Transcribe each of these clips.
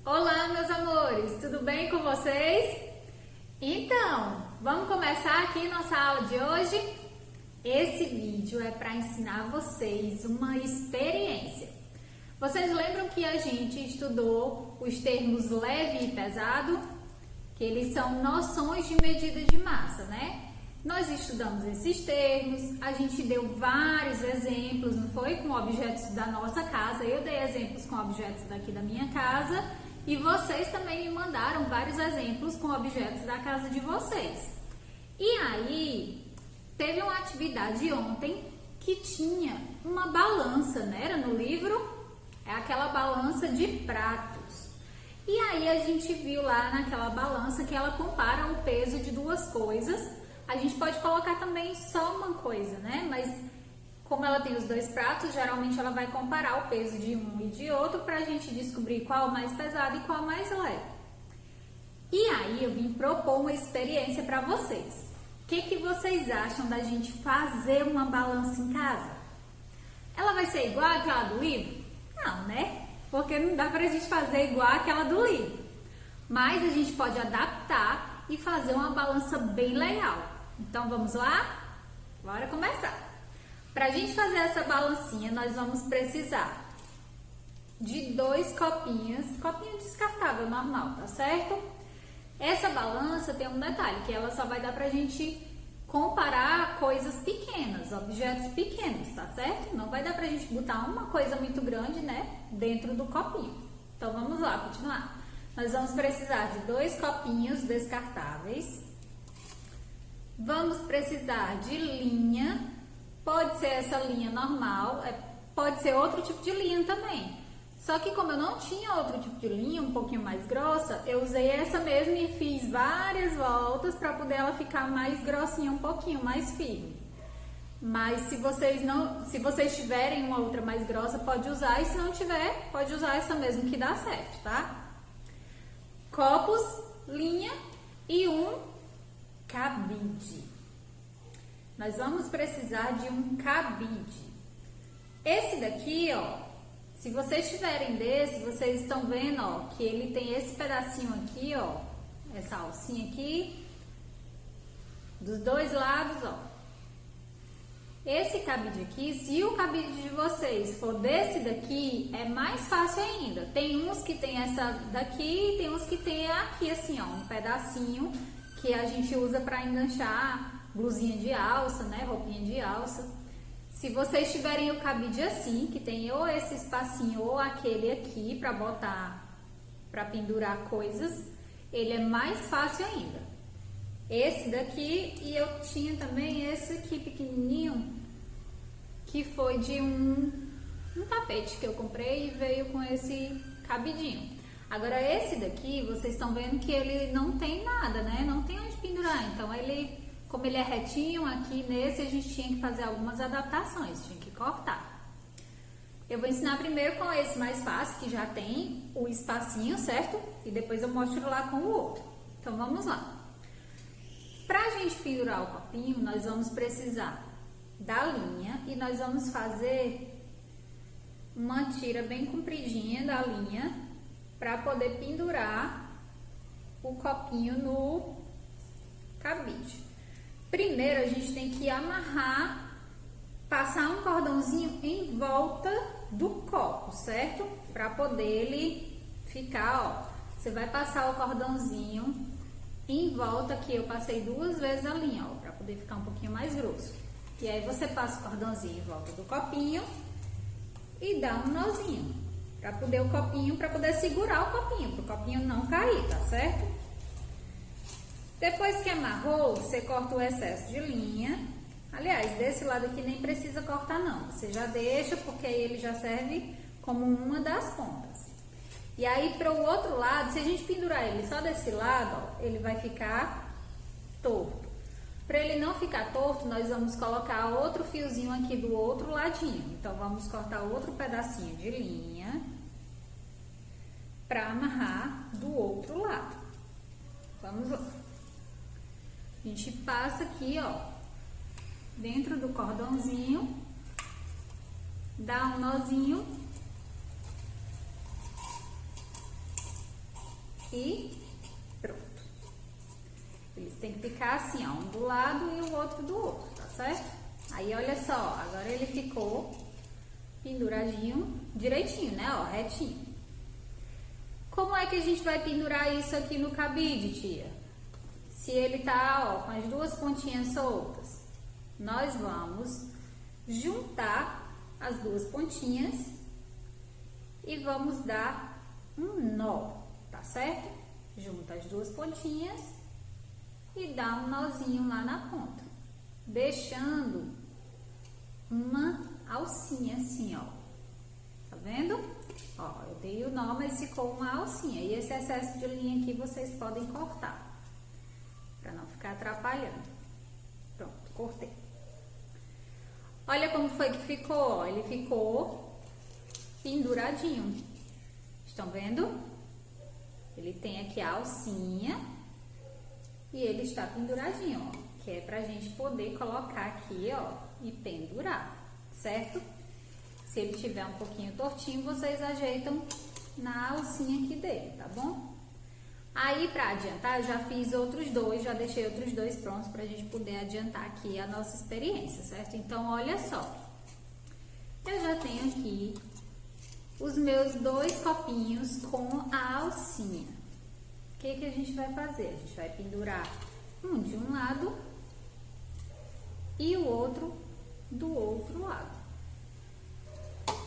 Olá, meus amores, tudo bem com vocês? Então, vamos começar aqui nossa aula de hoje? Esse vídeo é para ensinar vocês uma experiência. Vocês lembram que a gente estudou os termos leve e pesado? Que eles são noções de medida de massa, né? Nós estudamos esses termos, a gente deu vários exemplos, não foi? Com objetos da nossa casa. Eu dei exemplos com objetos daqui da minha casa e vocês também me mandaram vários exemplos com objetos da casa de vocês. E aí, teve uma atividade ontem que tinha uma balança, né? Era no livro, é aquela balança de pratos. E aí a gente viu lá naquela balança que ela compara o peso de duas coisas. A gente pode colocar também só uma coisa, né? Mas como ela tem os dois pratos, geralmente ela vai comparar o peso de um e de outro para a gente descobrir qual é o mais pesado e qual é o mais leve. E aí eu vim propor uma experiência para vocês. O que vocês acham da gente fazer uma balança em casa? Ela vai ser igual àquela do livro? Não, né? Porque não dá pra gente fazer igual àquela do livro. Mas a gente pode adaptar e fazer uma balança bem legal. Então vamos lá? Bora começar. Pra gente fazer essa balancinha, nós vamos precisar de 2 copinho descartável normal, tá certo? Essa balança tem um detalhe, que ela só vai dar pra gente comparar coisas pequenas, objetos pequenos, tá certo? Não vai dar pra gente botar uma coisa muito grande, né, dentro do copinho. Então vamos lá, continuar. Nós vamos precisar de 2 copinhos descartáveis. Vamos precisar de linha, pode ser essa linha normal, pode ser outro tipo de linha também. Só que como eu não tinha outro tipo de linha, um pouquinho mais grossa, eu usei essa mesmo e fiz várias voltas para poder ela ficar mais grossinha, um pouquinho mais firme. Mas se vocês tiverem uma outra mais grossa, pode usar, e se não tiver, pode usar essa mesmo que dá certo, tá? Copos, linha e um cabide. Nós vamos precisar de um cabide. Esse daqui, ó, se vocês tiverem desse, vocês estão vendo, ó, que ele tem esse pedacinho aqui, ó, essa alcinha aqui, dos dois lados, ó. Esse cabide aqui, se o cabide de vocês for desse daqui, é mais fácil ainda. Tem uns que tem essa daqui, tem uns que tem aqui assim, ó, um pedacinho que a gente usa para enganchar blusinha de alça, né, roupinha de alça. Se vocês tiverem o cabide assim, que tem ou esse espacinho ou aquele aqui para botar, para pendurar coisas, ele é mais fácil ainda. Esse daqui, e eu tinha também esse aqui pequenininho, que foi de um tapete que eu comprei e veio com esse cabidinho. Agora esse daqui, vocês estão vendo que ele não tem nada, né? Não tem onde pendurar, então como ele é retinho, aqui nesse a gente tinha que fazer algumas adaptações, tinha que cortar. Eu vou ensinar primeiro com esse mais fácil, que já tem o espacinho, certo? E depois eu mostro lá com o outro. Então vamos lá. Pra gente pendurar o copinho, nós vamos precisar da linha e nós vamos fazer uma tira bem compridinha da linha para poder pendurar o copinho no cabide. Primeiro a gente tem que amarrar, passar um cordãozinho em volta do copo, certo? Para poder ele ficar, ó. Você vai passar o cordãozinho em volta, aqui eu passei 2 vezes a linha, ó, para poder ficar um pouquinho mais grosso. E aí você passa o cordãozinho em volta do copinho e dá um nozinho, para poder segurar o copinho, para o copinho não cair, tá certo? Depois que amarrou, você corta o excesso de linha. Aliás, desse lado aqui nem precisa cortar não, você já deixa, porque aí ele já serve como uma das pontas. E aí, para o outro lado, se a gente pendurar ele só desse lado, ó, ele vai ficar torto. Para ele não ficar torto, nós vamos colocar outro fiozinho aqui do outro ladinho. Então, vamos cortar outro pedacinho de linha para amarrar do outro lado. Vamos lá. A gente passa aqui, ó, dentro do cordãozinho, dá um nozinho e pronto. Eles têm que ficar assim, ó, um do lado e o outro do outro, tá certo? Aí, olha só, agora ele ficou penduradinho direitinho, né, ó, retinho. Como é que a gente vai pendurar isso aqui no cabide, tia? Se ele tá, ó, com as duas pontinhas soltas, nós vamos juntar as duas pontinhas e vamos dar um nó, tá certo? Junta as duas pontinhas e dá um nozinho lá na ponta, deixando uma alcinha assim, ó. Tá vendo? Ó, eu dei o nó, mas ficou uma alcinha. E esse excesso de linha aqui vocês podem cortar, pra não ficar atrapalhando. Pronto, cortei. Olha como foi que ficou, ó. Ele ficou penduradinho. Estão vendo? Ele tem aqui a alcinha e ele está penduradinho, ó. Que é pra gente poder colocar aqui, ó, e pendurar, certo? Se ele tiver um pouquinho tortinho, vocês ajeitam na alcinha aqui dele, tá bom? Aí, pra adiantar, eu já fiz outros dois, já deixei outros dois prontos pra gente poder adiantar aqui a nossa experiência, certo? Então, olha só. Eu já tenho aqui os meus dois copinhos com a alcinha. O que que a gente vai fazer? A gente vai pendurar um de um lado e o outro do outro lado.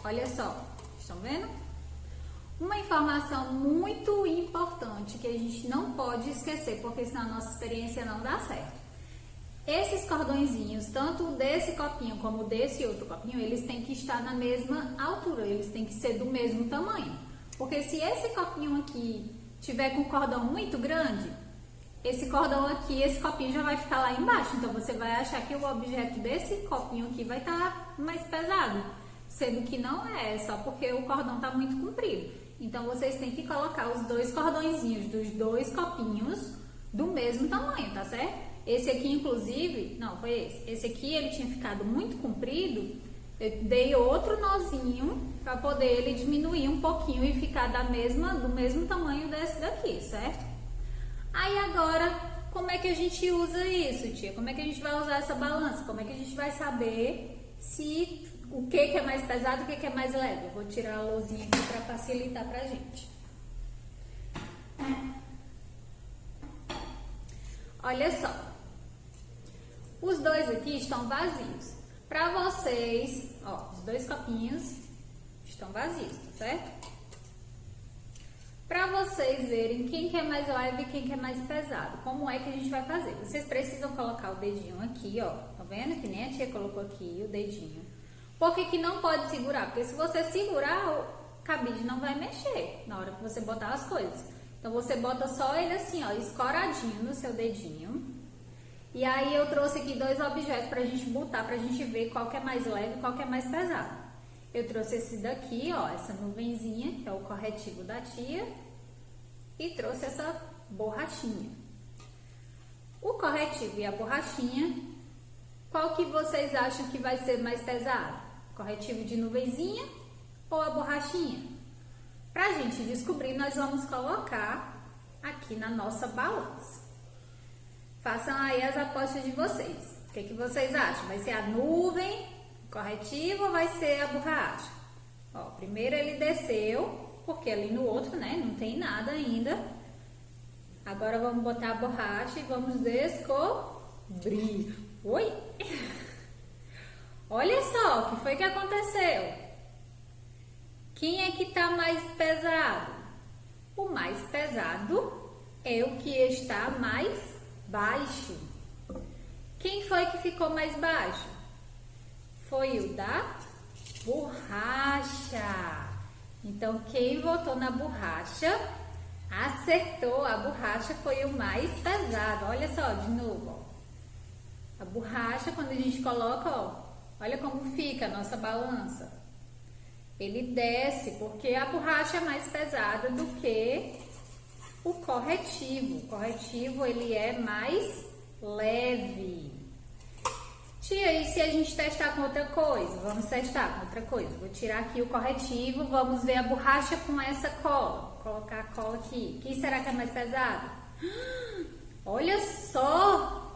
Olha só, estão vendo? Uma informação muito importante que a gente não pode esquecer, porque senão a nossa experiência não dá certo. Esses cordõezinhos, tanto desse copinho como desse outro copinho, eles têm que estar na mesma altura, eles têm que ser do mesmo tamanho. Porque se esse copinho aqui tiver com cordão muito grande, esse cordão aqui, esse copinho já vai ficar lá embaixo. Então, você vai achar que o objeto desse copinho aqui vai estar mais pesado. Sendo que não é só porque o cordão está muito comprido. Então, vocês têm que colocar os dois cordõezinhos dos dois copinhos do mesmo tamanho, tá certo? Esse aqui, inclusive, não, foi esse. Esse aqui, ele tinha ficado muito comprido. Eu dei outro nozinho para poder ele diminuir um pouquinho e ficar do mesmo tamanho desse daqui, certo? Aí, agora, como é que a gente usa isso, tia? Como é que a gente vai usar essa balança? Como é que a gente vai saber se... o que é mais pesado, o que é mais leve? Eu vou tirar a lousinha aqui para facilitar pra gente. Olha só. Os dois aqui estão vazios. Para vocês, ó, os dois copinhos estão vazios, tá certo? Para vocês verem quem que é mais leve e quem que é mais pesado, como é que a gente vai fazer? Vocês precisam colocar o dedinho aqui, ó. Tá vendo? Que nem a tia colocou aqui o dedinho. Por que que não pode segurar? Porque se você segurar, o cabide não vai mexer na hora que você botar as coisas. Então, você bota só ele assim, ó, escoradinho no seu dedinho. E aí, eu trouxe aqui dois objetos pra gente botar, pra gente ver qual que é mais leve e qual que é mais pesado. Eu trouxe esse daqui, ó, essa nuvenzinha, que é o corretivo da tia. E trouxe essa borrachinha. O corretivo e a borrachinha, qual que vocês acham que vai ser mais pesado? Corretivo de nuvenzinha ou a borrachinha? Pra gente descobrir, nós vamos colocar aqui na nossa balança. Façam aí as apostas de vocês. O que vocês acham? Vai ser a nuvem, o corretivo ou vai ser a borracha? Ó, primeiro ele desceu, porque ali no outro, né, não tem nada ainda. Agora vamos botar a borracha e vamos descobrir. Oi! Olha só, o que foi que aconteceu? Quem é que tá mais pesado? O mais pesado é o que está mais baixo. Quem foi que ficou mais baixo? Foi o da borracha. Então, quem votou na borracha, acertou. A borracha foi o mais pesado. Olha só, de novo, ó. A borracha, quando a gente coloca, ó, olha como fica a nossa balança. Ele desce, porque a borracha é mais pesada do que o corretivo. O corretivo, ele é mais leve. Tia, e se a gente testar com outra coisa? Vamos testar com outra coisa. Vou tirar aqui o corretivo, vamos ver a borracha com essa cola. Vou colocar a cola aqui. Que será que é mais pesado? Olha só!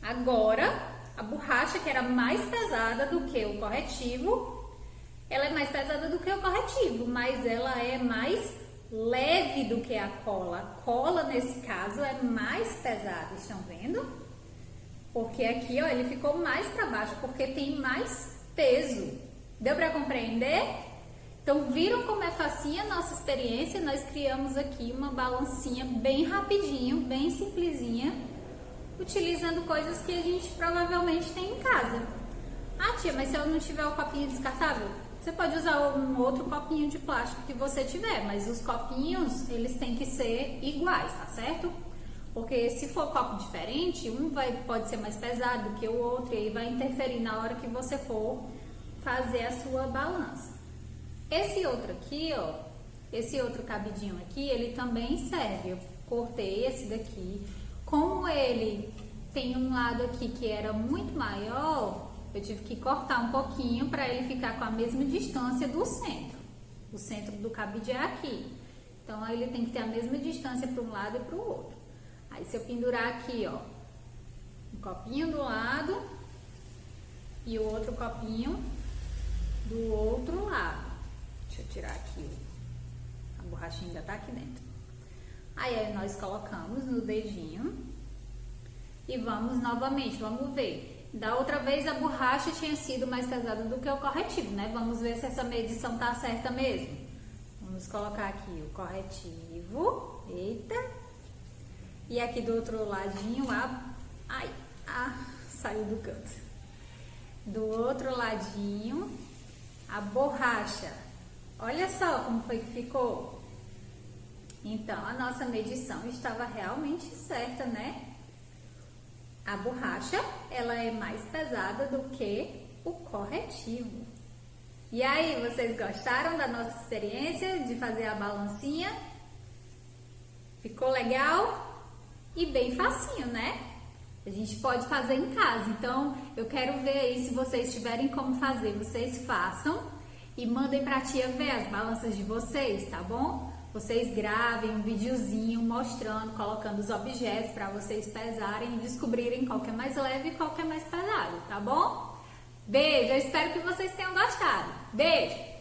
Agora, a borracha que era mais pesada do que o corretivo, ela é mais pesada do que o corretivo, mas ela é mais leve do que a cola. A cola, nesse caso, é mais pesada. Estão vendo? Porque aqui, ó, ele ficou mais para baixo, porque tem mais peso. Deu para compreender? Então, viram como é facinha a nossa experiência? Nós criamos aqui uma balancinha bem rapidinho, bem simplesinha, utilizando coisas que a gente provavelmente tem em casa. Ah, tia, mas se eu não tiver o copinho descartável? Você pode usar um outro copinho de plástico que você tiver, mas os copinhos, eles têm que ser iguais, tá certo? Porque se for copo diferente, pode ser mais pesado do que o outro e aí vai interferir na hora que você for fazer a sua balança. Esse outro aqui, ó, esse outro cabidinho aqui, ele também serve. Eu cortei esse daqui. Como ele tem um lado aqui que era muito maior, eu tive que cortar um pouquinho para ele ficar com a mesma distância do centro. O centro do cabide é aqui. Então, aí ele tem que ter a mesma distância para um lado e para o outro. Aí, se eu pendurar aqui, ó, um copinho do lado e o outro copinho do outro lado. Deixa eu tirar aqui, a borrachinha ainda tá aqui dentro. Aí, nós colocamos no dedinho e vamos novamente, vamos ver. Da outra vez, a borracha tinha sido mais pesada do que o corretivo, né? Vamos ver se essa medição tá certa mesmo. Vamos colocar aqui o corretivo. Eita! E aqui do outro ladinho, saiu do canto. Do outro ladinho, a borracha. Olha só como foi que ficou. Então, a nossa medição estava realmente certa, né? A borracha, ela é mais pesada do que o corretivo. E aí, vocês gostaram da nossa experiência de fazer a balancinha? Ficou legal? E bem facinho, né? A gente pode fazer em casa. Então, eu quero ver aí, se vocês tiverem como fazer, vocês façam e mandem pra tia ver as balanças de vocês, tá bom? Vocês gravem um videozinho mostrando, colocando os objetos para vocês pesarem e descobrirem qual que é mais leve e qual que é mais pesado, tá bom? Beijo, eu espero que vocês tenham gostado. Beijo!